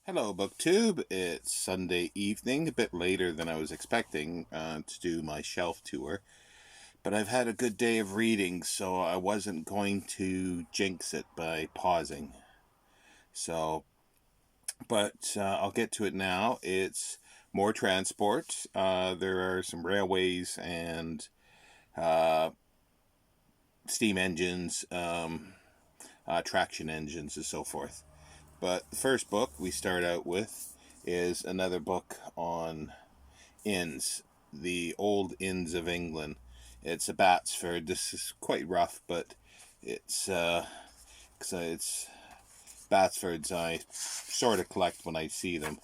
Hello, BookTube. It's Sunday evening, a bit later than I was expecting to do my shelf tour. But I've had a good day of reading, so I wasn't going to jinx it by pausing. So, but I'll get to it now. It's more transport. There are some railways and uh, steam engines, traction engines, and so forth. But the first book we start out with is another book on inns, the old inns of England. It's a Batsford. This is quite rough, but it's Batsfords I sort of collect when I see them.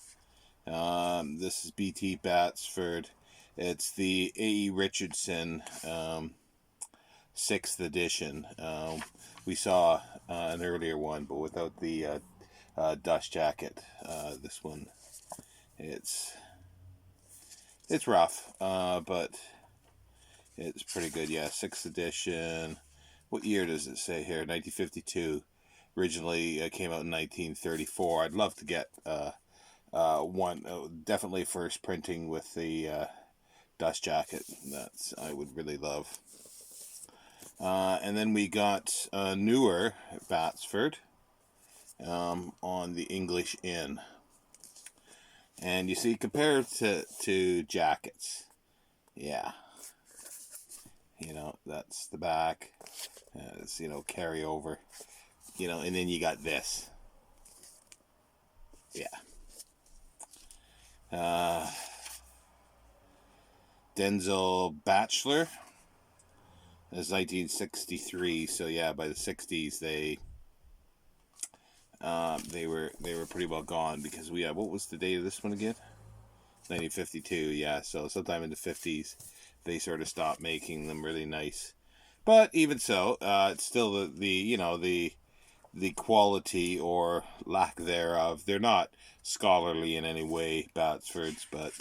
This is BT Batsford. It's the A.E. Richardson 6th edition. We saw an earlier one, but without the dust jacket. This one, it's it's rough, but it's pretty good. Yeah, 6th edition. What year does it say here? 1952. Originally came out in 1934. I'd love to get one. Definitely first printing with the dust jacket. That's I would really love. And then we got a newer Batsford on the English Inn. And you see, compared to jackets, yeah, that's the back. It's, carry over, and then you got this. Yeah. Denzel Bachelor is 1963, so yeah, by the 60s they were pretty well gone because we have, what was the date of this one again? 1952, yeah, so sometime in the 50s they sort of stopped making them really nice. But even so, it's still the quality or lack thereof. They're not scholarly in any way, Batsfords, but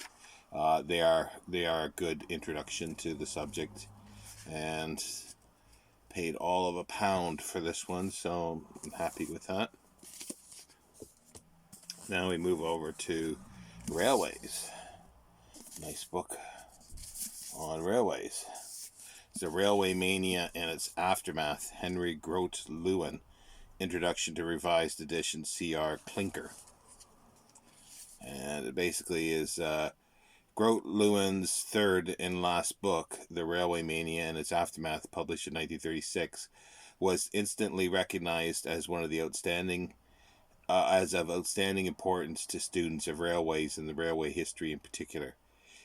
they are a good introduction to the subject, and paid all of £1 for this one, so I'm happy with that. Now we move over to railways. Nice book on railways. The Railway Mania and its Aftermath, Henry Grote Lewin. Introduction to Revised Edition CR Clinker. And it basically is Grote Lewin's third and last book, The Railway Mania and its Aftermath, published in 1936, was instantly recognized as one of the outstanding as of outstanding importance to students of railways and the railway history in particular.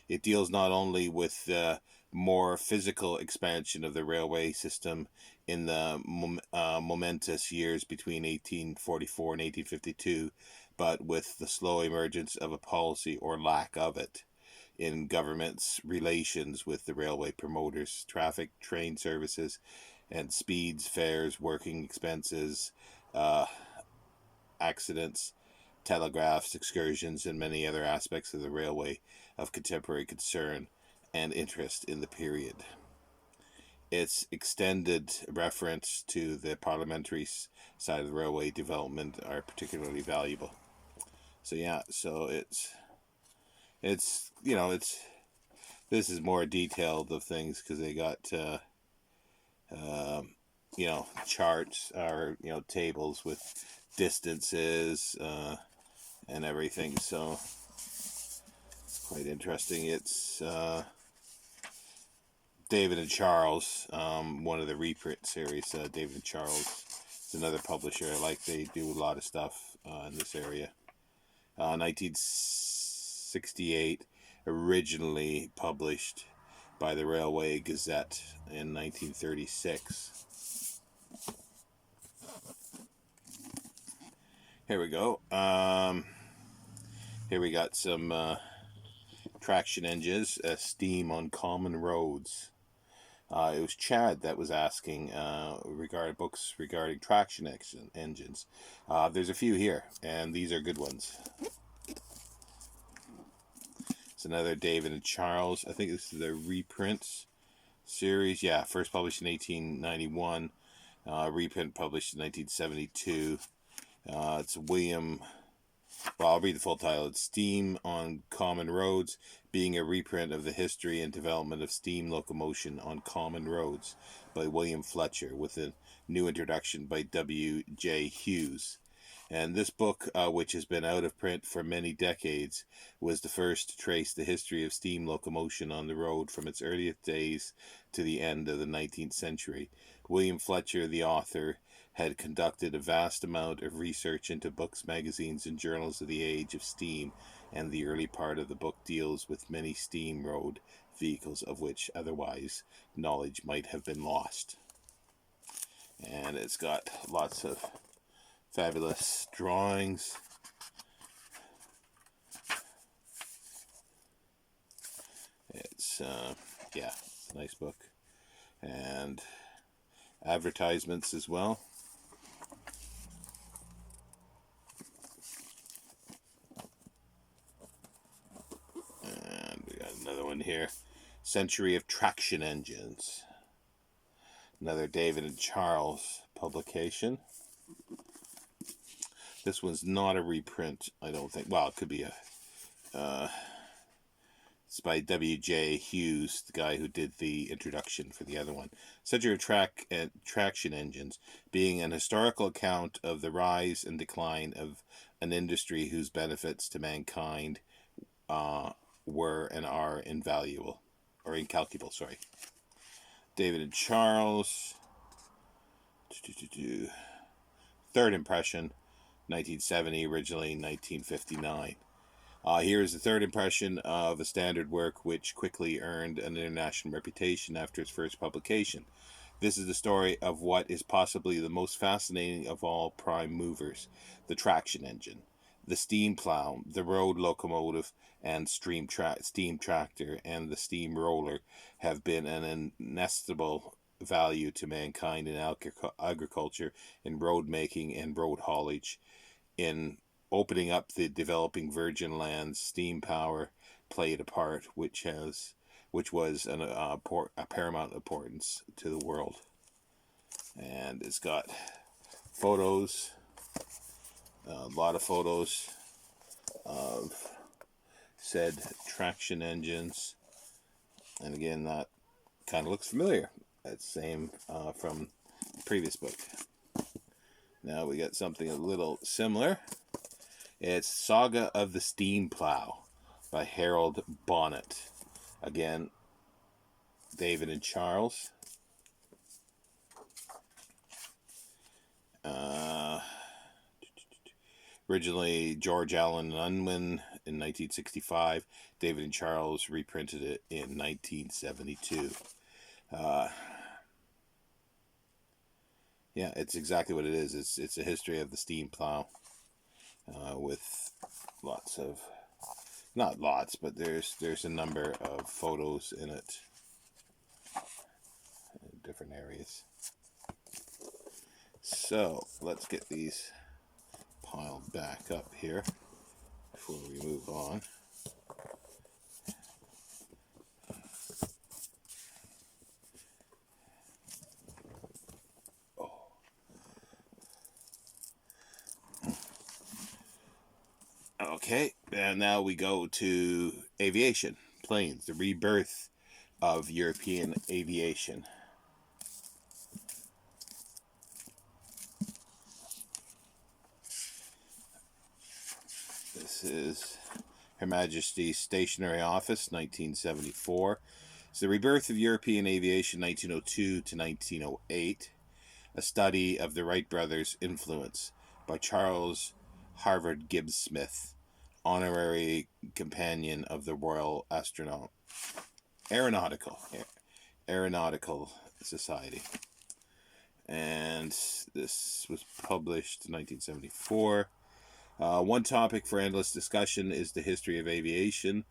It deals not only with the more physical expansion of the railway system in the momentous years between 1844 and 1852, but with the slow emergence of a policy or lack of it in government's relations with the railway promoters, traffic, train services, and speeds, fares, working expenses, accidents, telegraphs, excursions, and many other aspects of the railway of contemporary concern and interest in the period. Its extended reference to the parliamentary side of the railway development are particularly valuable. So yeah, so it's this is more detailed of things because they got charts or tables with distances and everything, so it's quite interesting. It's David and Charles, one of the reprint series. David and Charles is another publisher I like. They do a lot of stuff in this area. 1968, originally published by the Railway Gazette in 1936. Here we go. Here we got some traction engines, steam on common roads. It was Chad that was asking regarding books regarding traction engines. There's a few here, and these are good ones. It's another David and Charles. I think this is the reprints series. Yeah, first published in 1891. Reprint published in 1972. It's William Well, I'll read the full title. It's Steam on Common Roads, being a reprint of the history and development of steam locomotion on common roads by William Fletcher, with a new introduction by W.J. Hughes. And this book, which has been out of print for many decades, was the first to trace the history of steam locomotion on the road from its earliest days to the end of the 19th century. William Fletcher, the author, had conducted a vast amount of research into books, magazines, and journals of the age of steam, and the early part of the book deals with many steam road vehicles of which otherwise knowledge might have been lost. And it's got lots of fabulous drawings. It's it's a nice book, and advertisements as well. And we got another one here, Century of Traction Engines, another David and Charles publication. This one's not a reprint, I don't think. Well, it could be a it's by W.J. Hughes, the guy who did the introduction for the other one. Century of Traction Engines, being an historical account of the rise and decline of an industry whose benefits to mankind were and are invaluable, or incalculable, sorry. David and Charles, third impression, 1970, originally 1959. Here is the third impression of a standard work which quickly earned an international reputation after its first publication. This is the story of what is possibly the most fascinating of all prime movers, the traction engine. The steam plow, the road locomotive, and steam tractor, and the steam roller have been an inestimable value to mankind in agriculture, in road making, and road haulage. In opening up the developing virgin lands, steam power played a part which was a paramount importance to the world. And it's got photos, a lot of photos of said traction engines. And again, that kind of looks familiar. That's same from the previous book. Now we got something a little similar. It's Saga of the Steam Plow by Harold Bonnet. Again, David and Charles. Originally George Allen Unwin in 1965. David and Charles reprinted it in 1972. Yeah, it's exactly what it is. It's a history of the steam plow, with lots of, not lots, but there's a number of photos in it in different areas. So let's get these piled back up here before we move on. Okay, and now we go to aviation, planes, the rebirth of European aviation. This is Her Majesty's Stationery Office, 1974. It's the rebirth of European aviation, 1902 to 1908. A study of the Wright brothers' influence by Charles Harvard Gibbs Smith, honorary companion of the Royal Aeronautical Society. And this was published in 1974. One topic for endless discussion is the history of aviation,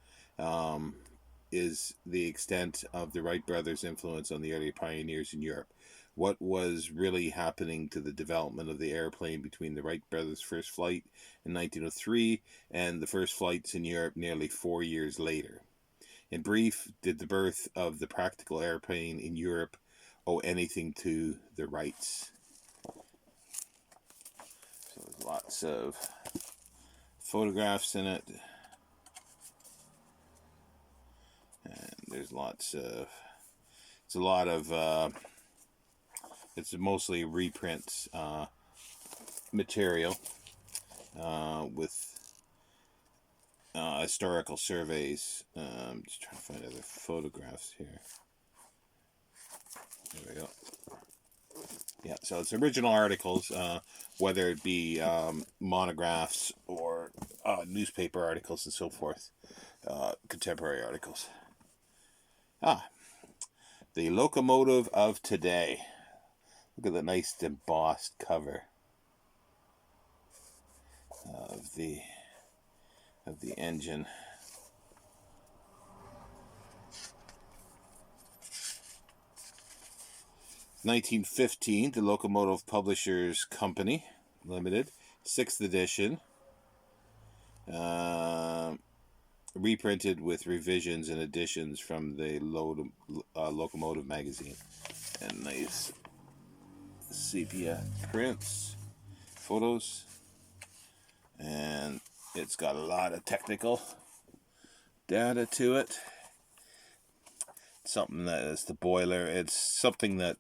is the extent of the Wright brothers' influence on the early pioneers in Europe. What was really happening to the development of the airplane between the Wright brothers' first flight in 1903 and the first flights in Europe nearly 4 years later? In brief, did the birth of the practical airplane in Europe owe anything to the Wrights? So there's lots of photographs in it. And there's lots of, it's mostly reprint material with historical surveys. Just trying to find other photographs here. There we go. Yeah, so it's original articles, whether it be monographs or newspaper articles and so forth, contemporary articles. The locomotive of today. Look at the nice embossed cover of the engine. (1915), the Locomotive Publishers Company Limited, 6th edition, reprinted with revisions and additions from the Locomotive magazine, and nice sepia prints, photos, and it's got a lot of technical data to it. Something that is the boiler. It's something that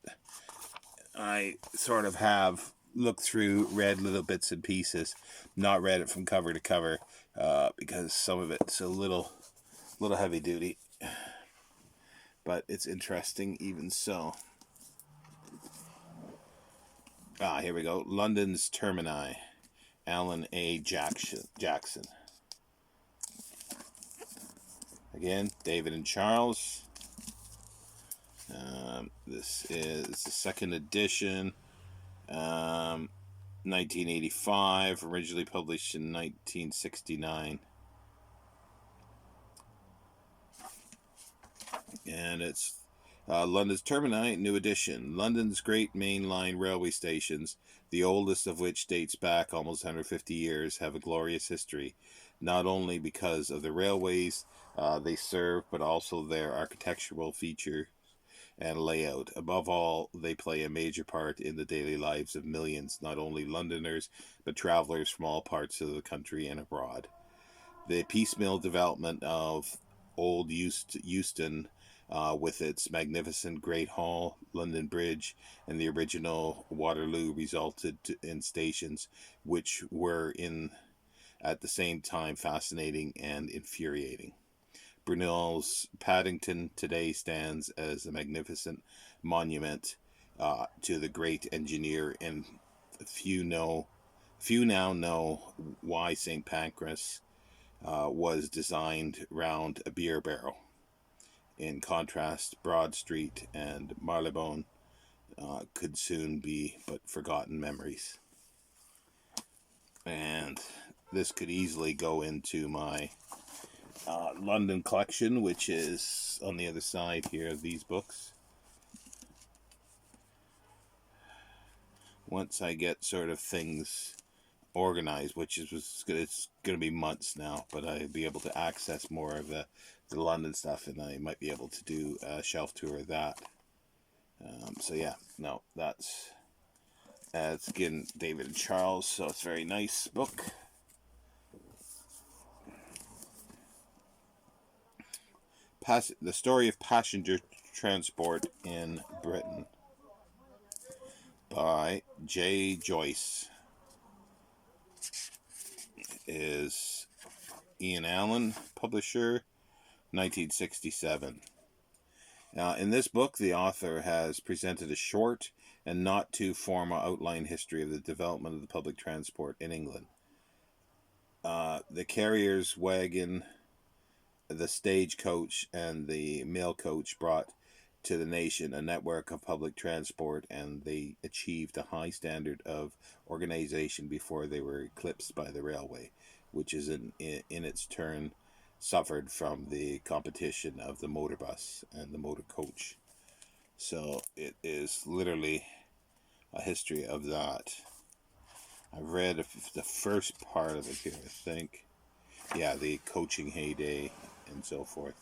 I sort of have looked through, read little bits and pieces, not read it from cover to cover, because some of it's a little heavy duty, but it's interesting even so. Here we go. London's Termini, Alan A. Jackson. Again, David and Charles. This is the 2nd edition, 1985, originally published in 1969. And it's London's Termini, new edition. London's great mainline railway stations, the oldest of which dates back almost 150 years, have a glorious history, not only because of the railways they serve, but also their architectural features and layout. Above all, they play a major part in the daily lives of millions, not only Londoners, but travelers from all parts of the country and abroad. The piecemeal development of Old Euston, with its magnificent Great Hall, London Bridge, and the original Waterloo, resulted in stations which were at the same time fascinating and infuriating. Brunel's Paddington today stands as a magnificent monument to the great engineer, and few now know why St. Pancras was designed round a beer barrel. In contrast, Broad Street and Marylebone could soon be but forgotten memories. And this could easily go into my London collection, which is on the other side here of these books. Once I get sort of things organized, which it's going to be months now, but I'll be able to access more of the London stuff, and I might be able to do a shelf tour of that. So yeah, no, that's again David and Charles, so it's a very nice book. The Story of Passenger Transport in Britain by J. Joyce. Is Ian Allen, publisher, 1967. Now, in this book, the author has presented a short and not too formal outline history of the development of the public transport in England. The carrier's wagon, the stagecoach, and the mail coach brought to the nation a network of public transport, and they achieved a high standard of organization before they were eclipsed by the railway, which is in its turn suffered from the competition of the motor bus and the motor coach. So it is literally a history of that. I've read the first part of it here, I think. Yeah, the coaching heyday and so forth.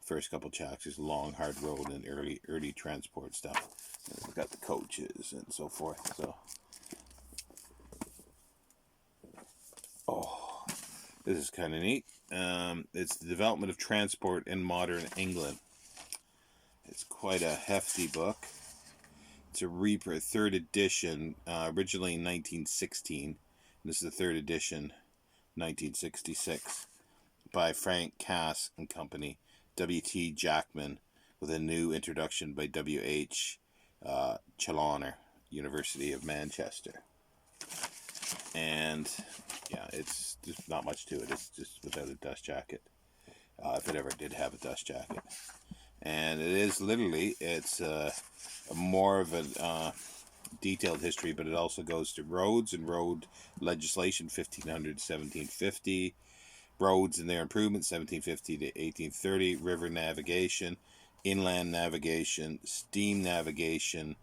First couple chapters, long hard road and early transport stuff. We've got the coaches and so forth. So This is kind of neat. It's the development of transport in modern England. It's quite a hefty book. It's a Rebirth, third edition, originally in 1916. This is the third edition, 1966, by Frank Cass and Company, W.T. Jackman, with a new introduction by W.H. Challoner, University of Manchester. And yeah, it's just not much to it. It's just without a dust jacket, if it ever did have a dust jacket. And it is literally, it's more of a detailed history, but it also goes to roads and road legislation, 1500 to 1750, roads and their improvements, 1750 to 1830, river navigation, inland navigation, steam navigation,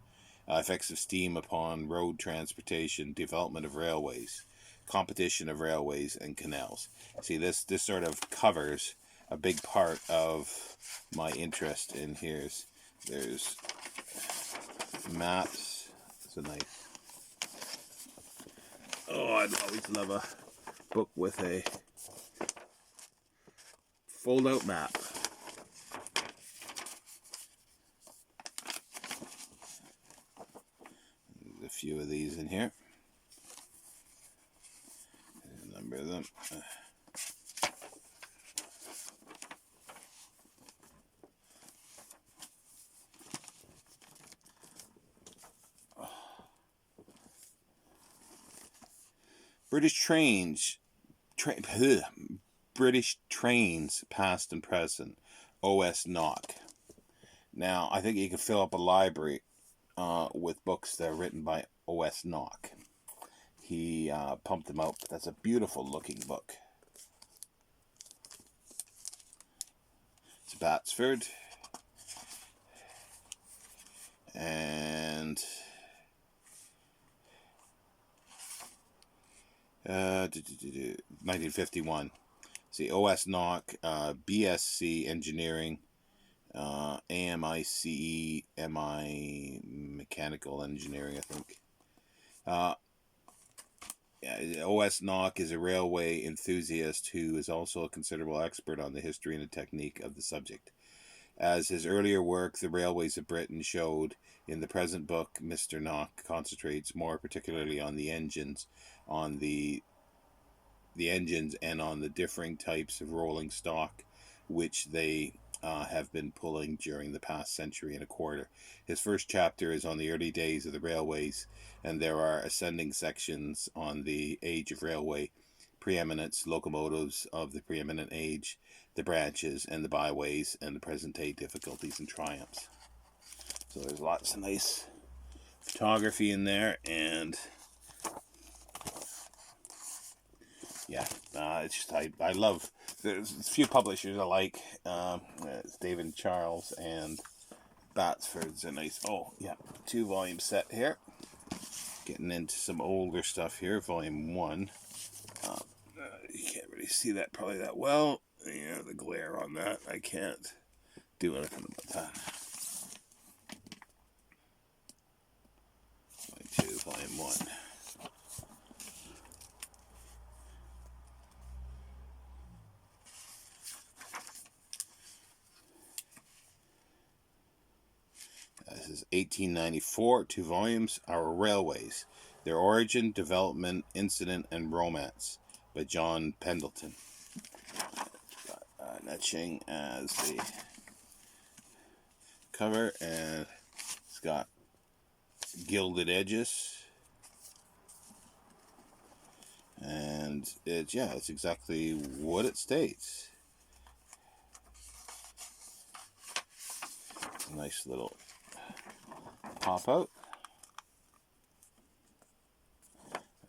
effects of steam upon road transportation, development of railways, competition of railways and canals. See, this sort of covers a big part of my interest in here. There's maps. It's a nice. Oh, I'd always love a book with a fold-out map. There's a few of these in here. There's a number of them. British trains, past and present. O.S. Knock. Now, I think you could fill up a library with books that are written by O.S. Knock. He pumped them out. That's a beautiful looking book. It's Batsford. And 1951. See, O.S. Knock, BSc Engineering, AMICE, MI Mechanical Engineering, I think. O.S. Knock is a railway enthusiast who is also a considerable expert on the history and the technique of the subject. As his earlier work, The Railways of Britain, showed, in the present book, Mr. Knock concentrates more particularly on the engines, on the engines and on the differing types of rolling stock which they have been pulling during the past century and a quarter. His first chapter is on the early days of the railways, and there are ascending sections on the age of railway, preeminence, locomotives of the preeminent age, the branches and the byways, and the present day difficulties and triumphs. So there's lots of nice photography in there, and yeah, it's just I love. There's a few publishers I like. It's David Charles and Batsford's a nice. Oh yeah, 2-volume set here. Getting into some older stuff here. Volume 1. You can't really see that probably that well. Yeah, the glare on that. I can't do anything about that. Volume 1. This is 1894, 2 volumes, Our Railways, Their Origin, Development, Incident, and Romance, by John Pendleton. Got etching as the cover, and it's got gilded edges. And it's exactly what it states. It's a nice little pop out.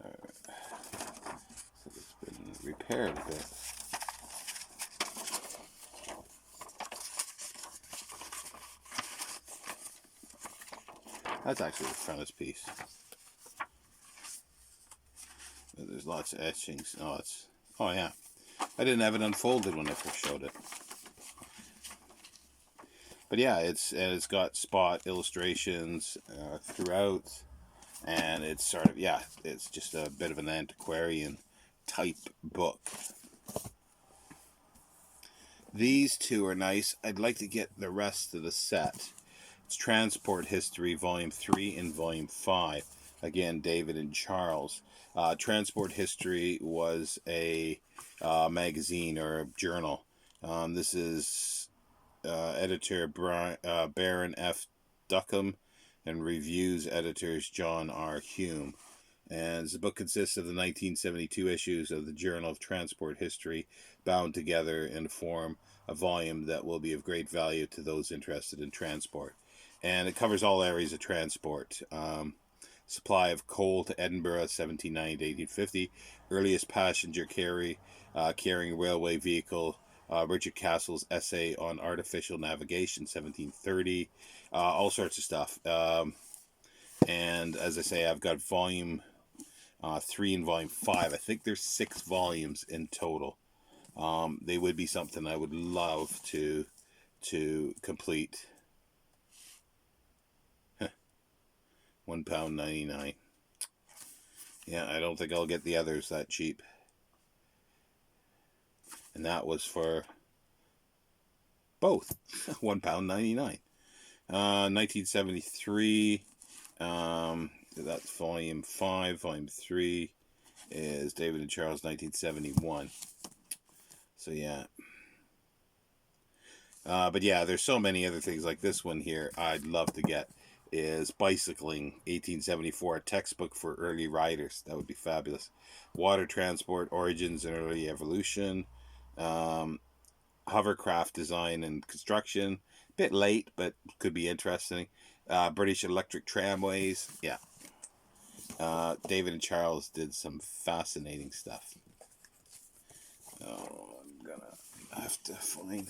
So it's been repaired a bit. That's actually the frontispiece. There's lots of etchings. Oh yeah. I didn't have it unfolded when I first showed it. But yeah, it's got spot illustrations throughout, and it's sort of, it's just a bit of an antiquarian type book. These two are nice. I'd like to get the rest of the set. It's Transport History, Volume 3 and Volume 5. Again, David and Charles. Transport History was a magazine or a journal. This is editor Baron F. Duckham and reviews editors John R. Hume. And the book consists of the 1972 issues of the Journal of Transport History, bound together and form a volume that will be of great value to those interested in transport. And it covers all areas of transport. Supply of coal to Edinburgh, 1790 to 1850. Earliest passenger carrying railway vehicle, Richard Castle's essay on artificial navigation, 1730. All sorts of stuff. And as I say, I've got volume 3 and volume 5. I think there's 6 volumes in total. They would be something I would love to complete. £1.99. Yeah, I don't think I'll get the others that cheap. And that was for both. £1.99. 1973. That's volume 5. Volume 3 is David and Charles, 1971. So yeah. But yeah, there's so many other things like this one here I'd love to get. Is Bicycling, 1874, a textbook for early riders. That would be fabulous. Water Transport, Origins and Early Evolution. Hovercraft Design and Construction. Bit late, but could be interesting. British Electric Tramways. Yeah. David and Charles did some fascinating stuff. Oh, I'm gonna have to find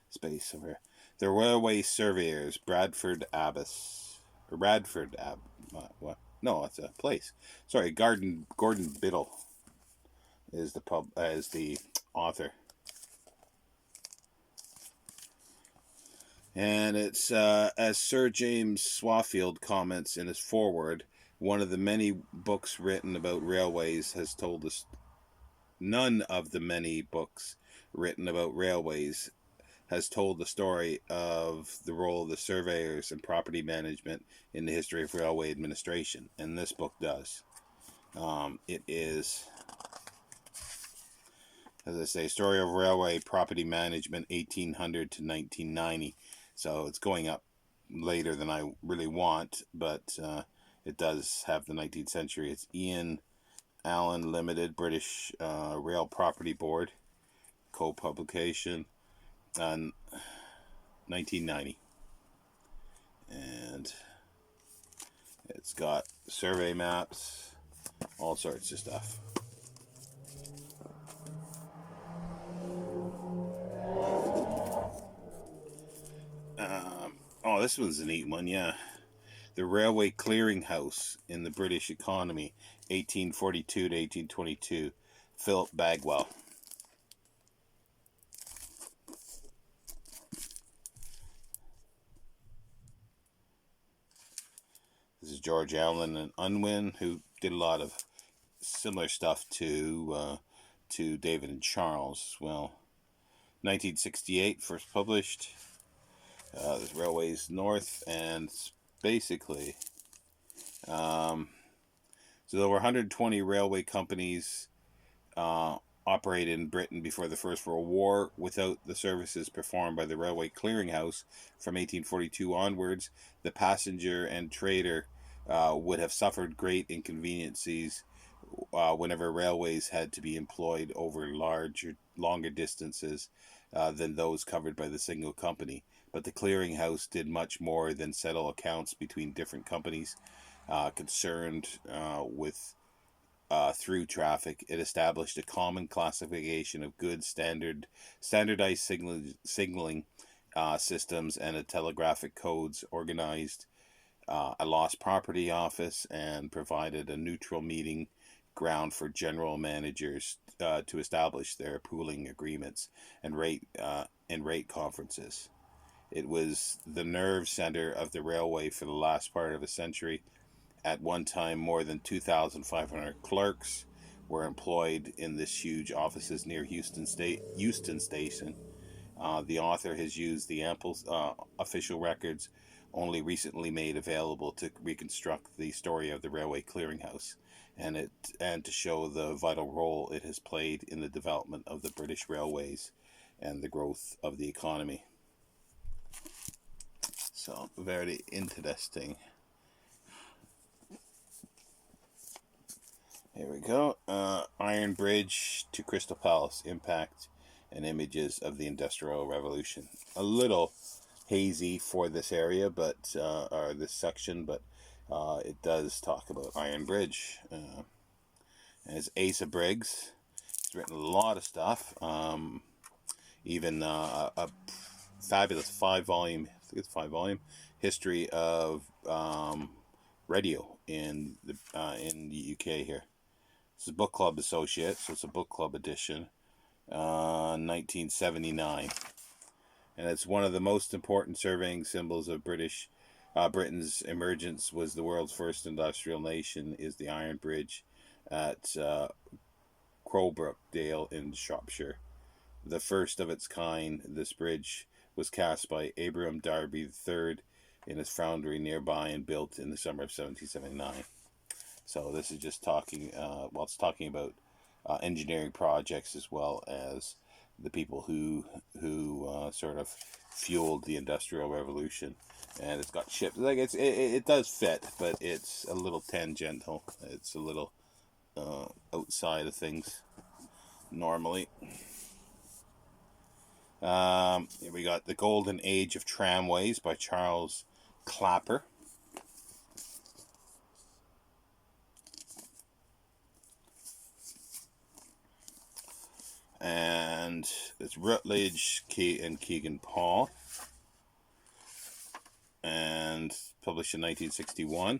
space somewhere. The Railway Surveyors, Bradford Abbas. Radford Ab. What? No, it's a place. Sorry, Gordon Biddle is the author. And it's, as Sir James Swafield comments in his foreword, one of the many books written about railways has told us. None of the many books written about railways has told the story of the role of the surveyors and property management in the history of railway administration. And this book does. It is, as I say, story of railway property management, 1800 to 1990. So it's going up later than I really want, but it does have the 19th century. It's Ian Allen Limited, British Rail Property Board, co-publication, 1990. And it's got survey maps, all sorts of stuff. Oh, this one's a neat one, yeah. The Railway Clearinghouse in the British Economy, 1842 to 1822. Philip Bagwell. This is George Allen and Unwin, who did a lot of similar stuff to David and Charles as well. 1968, first published. There's Railways North, and basically, so there were 120 railway companies operated in Britain before the First World War. Without the services performed by the Railway Clearinghouse from 1842 onwards, the passenger and trader would have suffered great inconveniences whenever railways had to be employed over longer distances than those covered by the single company. But the clearinghouse did much more than settle accounts between different companies concerned with through traffic. It established a common classification of goods, standardized signaling systems, and a telegraphic codes, organized a lost property office, and provided a neutral meeting ground for general managers to establish their pooling agreements and rate conferences. It was the nerve center of the railway for the last part of a century. At one time, more than 2,500 clerks were employed in this huge offices near Houston Station. The author has used the ample official records only recently made available to reconstruct the story of the Railway Clearinghouse, and to show the vital role it has played in the development of the British railways and the growth of the economy. So, very interesting. Here we go. Iron Bridge to Crystal Palace, impact and images of the Industrial Revolution. A little hazy for this area, but or this section, but it does talk about Iron Bridge. As Asa Briggs, he's written a lot of stuff. Even a fabulous 5-volume, I think it's 5-volume history of radio in the UK here. This is a book club associate, so it's a book club edition, 1979, and it's one of the most important surveying symbols of Britain's emergence. Was the world's first industrial nation is the Iron Bridge at Crowbrookdale in Shropshire. The first of its kind, this bridge was cast by Abram Darby III in his foundry nearby and built in the summer of 1779. So this is just talking, it's talking about engineering projects as well as the people who sort of fueled the Industrial Revolution. And it's got ships. Like it does fit, but it's a little tangential. It's a little outside of things normally. Here we got The Golden Age of Tramways by Charles Clapper. And it's Rutledge, and Keegan Paul, and published in 1961.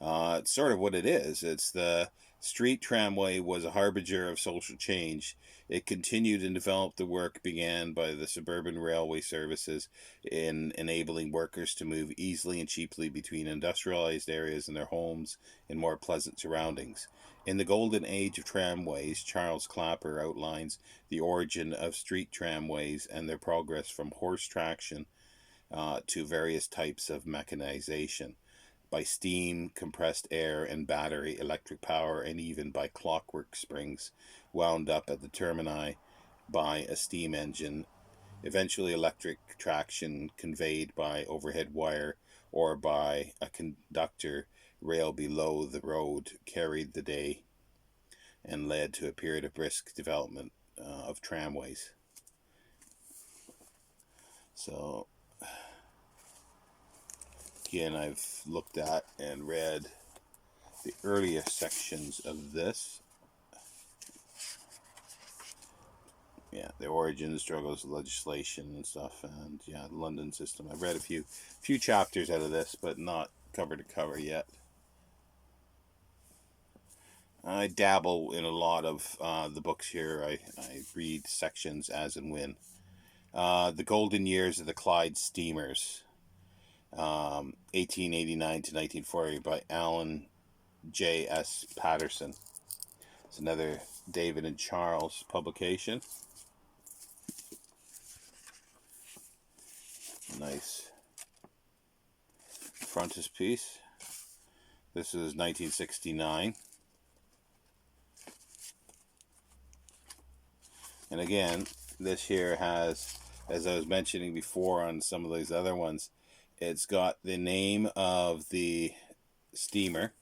It's sort of what it is. It's the street tramway was a harbinger of social change. It continued and developed the work began by the suburban railway services in enabling workers to move easily and cheaply between industrialized areas and their homes in more pleasant surroundings. In The Golden Age of Tramways, Charles Clapper outlines the origin of street tramways and their progress from horse traction to various types of mechanization, by steam, compressed air, and battery electric power, and even by clockwork springs wound up at the termini by a steam engine. Eventually, electric traction conveyed by overhead wire or by a conductor rail below the road carried the day and led to a period of brisk development of tramways. So, again, I've looked at and read the earlier sections of this. Yeah, the origins, struggles, legislation and stuff, and yeah, the London system. I've read a few chapters out of this, but not cover to cover yet. I dabble in a lot of the books here. I read sections as and when. The Golden Years of the Clyde Steamers, 1889 to 1940, by Alan J.S. Patterson. It's another David and Charles publication. Nice frontispiece. This is 1969. And again, this here has, as I was mentioning before on some of these other ones, it's got the name of the steamer,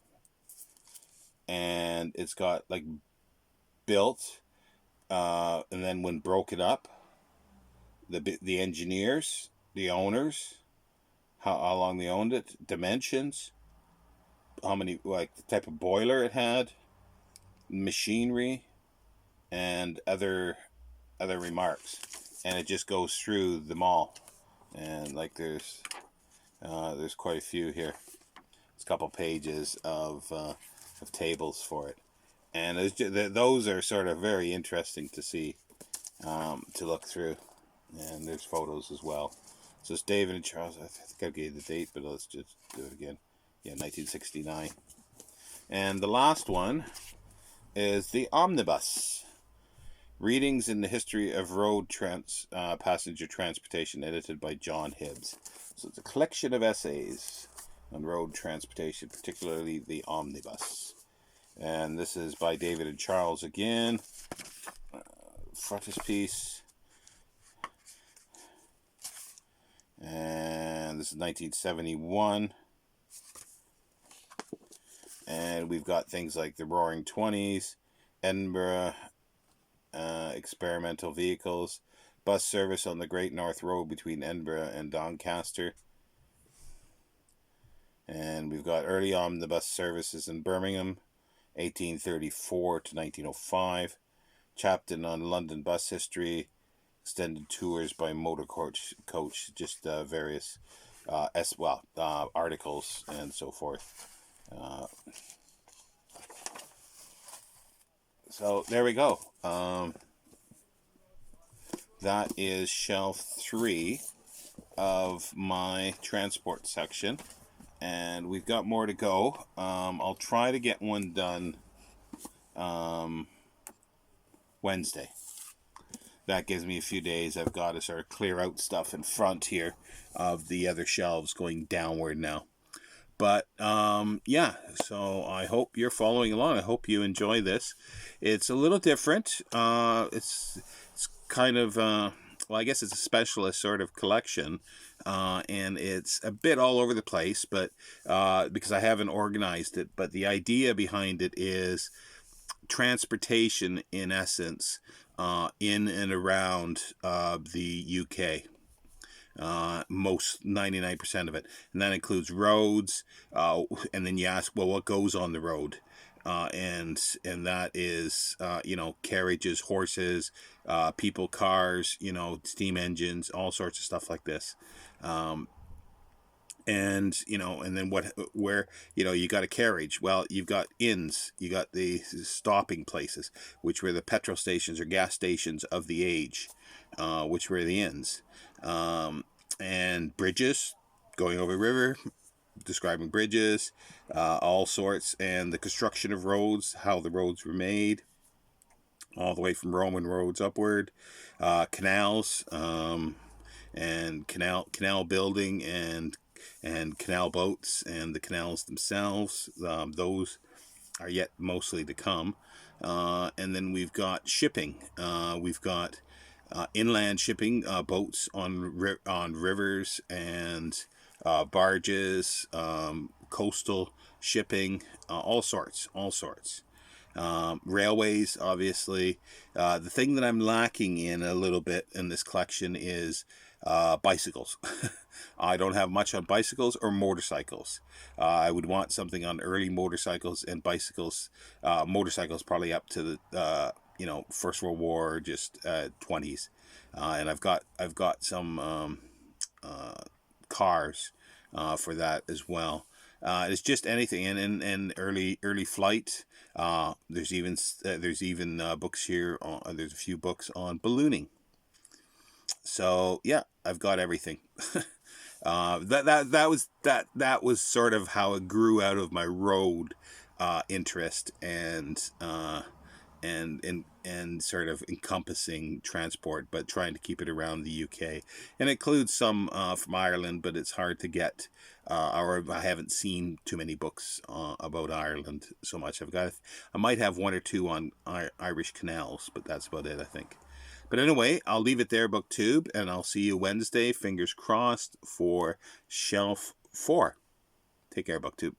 and it's got like built, and then when broken up, the engineers, the owners, how long they owned it, dimensions, how many, like the type of boiler it had, machinery, and other remarks, and it just goes through them all, and like there's quite a few here. It's a couple pages of tables for it, and those are sort of very interesting to see, to look through, and there's photos as well. So it's David and Charles. I think I gave the date, but let's just do it again. Yeah, 1969. And the last one is the Omnibus. Readings in the History of Road Passenger Transportation, edited by John Hibbs. So it's a collection of essays on road transportation, particularly the Omnibus. And this is by David and Charles again. Frontispiece. And this is 1971. And we've got things like the Roaring Twenties, Edinburgh, experimental vehicles, bus service on the Great North Road between Edinburgh and Doncaster. And we've got early omnibus services in Birmingham, 1834 to 1905. Chapter on London bus history, extended tours by motor coach, just various articles and so forth. So there we go. That is shelf 3 of my transport section, and we've got more to go. I'll try to get one done Wednesday. That gives me a few days. I've got to sort of clear out stuff in front here of the other shelves going downward now. But yeah, so I hope you're following along. I hope you enjoy this. It's a little different. It's kind of well, I guess it's a specialist sort of collection, and it's a bit all over the place. But because I haven't organized it, but the idea behind it is transportation in essence, in and around the UK. Most 99% of it, and that includes roads, and then you ask, well, what goes on the road, and that is carriages, horses, people, cars, steam engines, all sorts of stuff like this. And then where you got a carriage. Well, you've got inns, you got the stopping places, which were the petrol stations or gas stations of the age, which were the inns. And bridges, going over a river, describing bridges, all sorts, and the construction of roads, how the roads were made, all the way from Roman roads upward, canals, and canal building, and canal boats, and the canals themselves. Those are yet mostly to come. And then we've got shipping. We've got inland shipping, boats on rivers, and barges, coastal shipping, all sorts. Railways, obviously. The thing that I'm lacking in a little bit in this collection is bicycles. I don't have much on bicycles or motorcycles. I would want something on early motorcycles and bicycles. Motorcycles probably up to the First World War, just 20s, and I've got some cars for that as well. It's just anything, and early flight. There's even books here. There's a few books on ballooning. So yeah, I've got everything. That was sort of how it grew out of my road interest, and sort of encompassing transport, but trying to keep it around the UK, and it includes some from Ireland, but it's hard to get, or I haven't seen too many books about Ireland so much. I might have one or two on Irish canals, but that's about it, I think. But anyway, I'll leave it there, BookTube, and I'll see you Wednesday. Fingers crossed for shelf 4. Take care, BookTube.